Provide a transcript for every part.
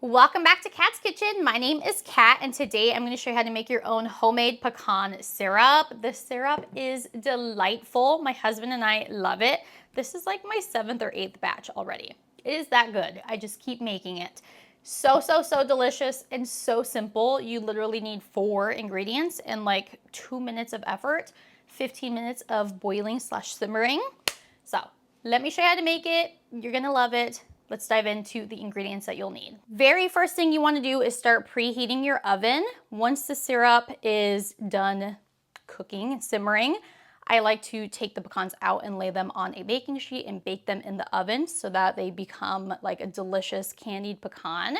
Welcome back to Kat's Kitchen. My name is Kat, and today I'm going to show you how to make your own homemade pecan syrup. The syrup is delightful. My husband and I love it. This is like my 7th or 8th batch already. It is that good. I just keep making it. So delicious and so simple. You literally need 4 ingredients and like 2 minutes of effort, 15 minutes of boiling / simmering. So let me show you how to make it. You're going to love it. Let's dive into the ingredients that you'll need. Very first thing you want to do is start preheating your oven. Once the syrup is done cooking and simmering, I like to take the pecans out and lay them on a baking sheet and bake them in the oven so that they become like a delicious candied pecan.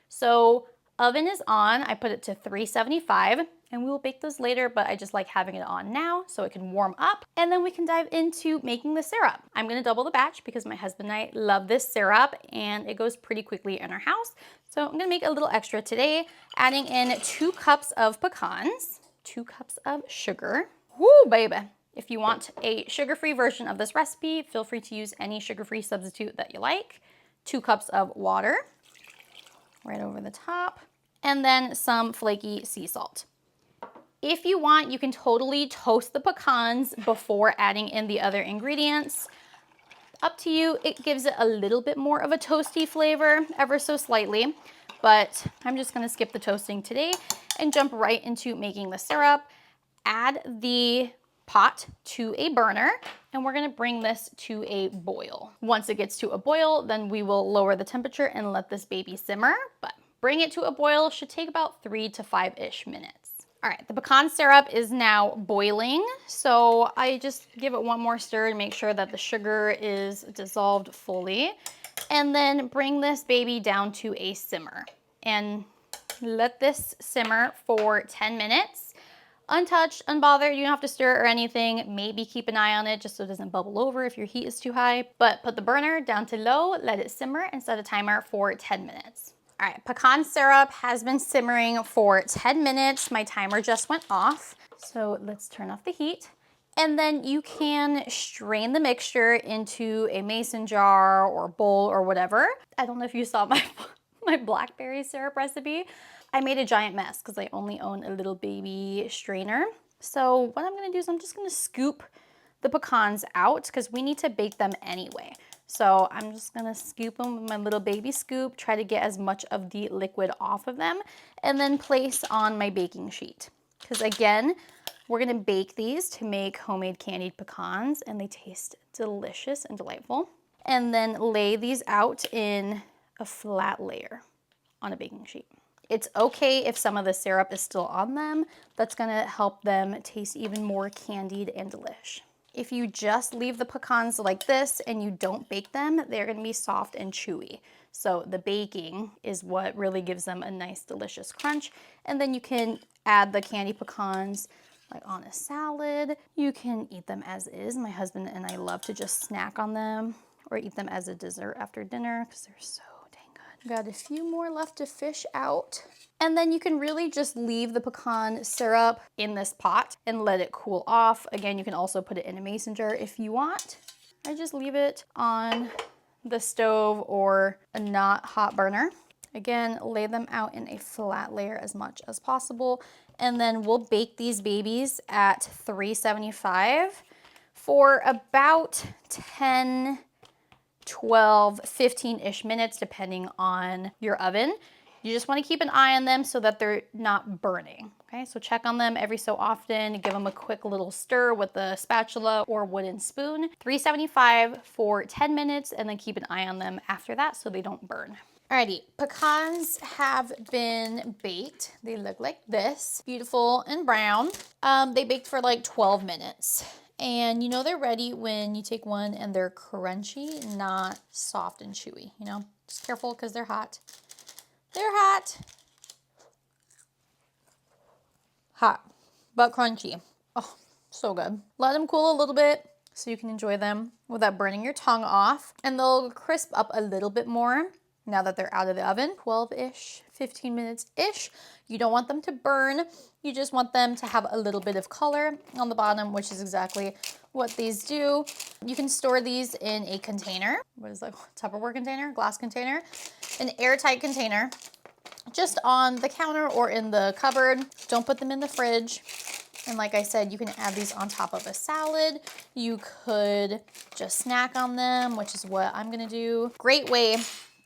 So oven is on. I put it to 375. And we will bake those later, but I just like having it on now so it can warm up, and then we can dive into making the syrup. I'm gonna double the batch because my husband and I love this syrup and it goes pretty quickly in our house. So I'm gonna make a little extra today, adding in 2 cups of pecans, 2 cups of sugar. Woo, baby. If you want a sugar-free version of this recipe, feel free to use any sugar-free substitute that you like. 2 cups of water, right over the top, and then some flaky sea salt. If you want, you can totally toast the pecans before adding in the other ingredients. Up to you. It gives it a little bit more of a toasty flavor, ever so slightly, but I'm just gonna skip the toasting today and jump right into making the syrup. Add the pot to a burner, and we're gonna bring this to a boil. Once it gets to a boil, then we will lower the temperature and let this baby simmer, but bring it to a boil. Should take about 3 to 5-ish minutes. All right, the pecan syrup is now boiling, so I just give it one more stir to make sure that the sugar is dissolved fully, and then bring this baby down to a simmer and let this simmer for 10 minutes. Untouched, unbothered, you don't have to stir or anything. Maybe keep an eye on it just so it doesn't bubble over if your heat is too high, but put the burner down to low, let it simmer, and set a timer for 10 minutes. All right, pecan syrup has been simmering for 10 minutes. My timer just went off. So let's turn off the heat. And then you can strain the mixture into a mason jar or bowl or whatever. I don't know if you saw my blackberry syrup recipe. I made a giant mess because I only own a little baby strainer. So what I'm gonna do is I'm just gonna scoop the pecans out because we need to bake them anyway. So I'm just gonna scoop them with my little baby scoop, try to get as much of the liquid off of them, and then place on my baking sheet. Because again, we're gonna bake these to make homemade candied pecans, and they taste delicious and delightful. And then lay these out in a flat layer on a baking sheet. It's okay if some of the syrup is still on them. That's gonna help them taste even more candied and delish. If you just leave the pecans like this and you don't bake them, they're gonna be soft and chewy. So the baking is what really gives them a nice, delicious crunch. And then you can add the candy pecans like on a salad. You can eat them as is. My husband and I love to just snack on them or eat them as a dessert after dinner because they're so dang good. Got a few more left to fish out. And then you can really just leave the pecan syrup in this pot and let it cool off. Again, you can also put it in a mason jar if you want. I just leave it on the stove or a not hot burner. Again, lay them out in a flat layer as much as possible. And then we'll bake these babies at 375 for about 10, 12, 15-ish minutes, depending on your oven. You just want to keep an eye on them so that they're not burning. Okay, so check on them every so often. Give them a quick little stir with the spatula or wooden spoon. 375 for 10 minutes, and then keep an eye on them after that so they don't burn. Alrighty, pecans have been baked. They look like this, beautiful and brown. They baked for like 12 minutes. And you know they're ready when you take one and they're crunchy, not soft and chewy, you know? Just careful because they're hot. They're hot. Hot, but crunchy. Oh, so good. Let them cool a little bit so you can enjoy them without burning your tongue off. And they'll crisp up a little bit more now that they're out of the oven. 12-ish, 15 minutes-ish. You don't want them to burn. You just want them to have a little bit of color on the bottom, which is exactly what these do. You can store these in a container. What is that? Tupperware container, glass container, an airtight container, just on the counter or in the cupboard. Don't put them in the fridge. And like I said, you can add these on top of a salad. You could just snack on them, which is what I'm gonna do. Great way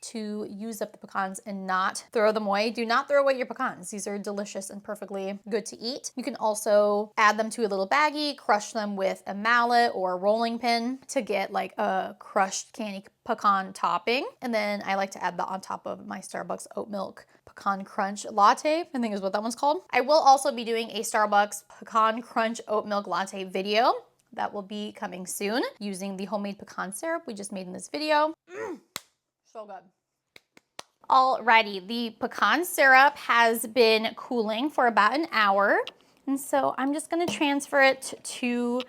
to use up the pecans and not throw them away. Do not throw away your pecans. These are delicious and perfectly good to eat. You can also add them to a little baggie, crush them with a mallet or a rolling pin to get like a crushed candy pecan topping. And then I like to add that on top of my Starbucks oat milk pecan crunch latte, I think is what that one's called. I will also be doing a Starbucks pecan crunch oat milk latte video that will be coming soon using the homemade pecan syrup we just made in this video. So good. Alrighty, the pecan syrup has been cooling for about an hour. And so I'm just gonna transfer it to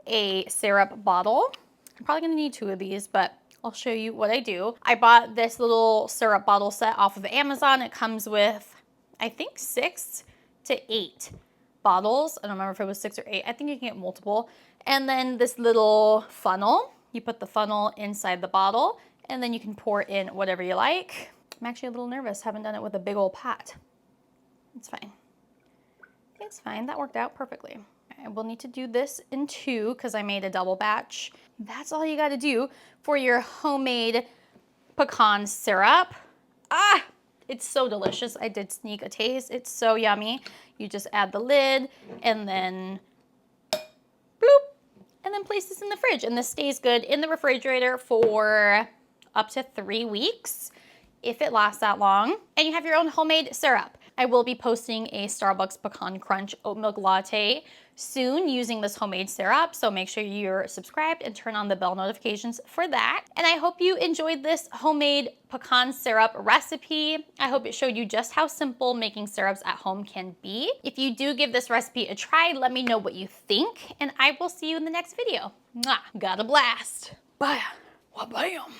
a syrup bottle. I'm probably gonna need 2 of these, but I'll show you what I do. I bought this little syrup bottle set off of Amazon. It comes with, I think 6 to 8 bottles. I don't remember if it was 6 or 8. I think you can get multiple. And then this little funnel, you put the funnel inside the bottle and then you can pour in whatever you like. I'm actually a little nervous. Haven't done it with a big old pot. It's fine. It's fine. That worked out perfectly. I will need to do this in 2 because I made a double batch. That's all you got to do for your homemade pecan syrup. Ah, it's so delicious. I did sneak a taste. It's so yummy. You just add the lid and then bloop, and then place this in the fridge. And this stays good in the refrigerator for up to 3 weeks if it lasts that long. And you have your own homemade syrup. I will be posting a Starbucks Pecan Crunch oat milk latte soon using this homemade syrup, so make sure you're subscribed and turn on the bell notifications for that. And I hope you enjoyed this homemade pecan syrup recipe. I hope it showed you just how simple making syrups at home can be. If you do give this recipe a try, let me know what you think, and I will see you in the next video. Mwah, got a blast. Bye. Wa-bam.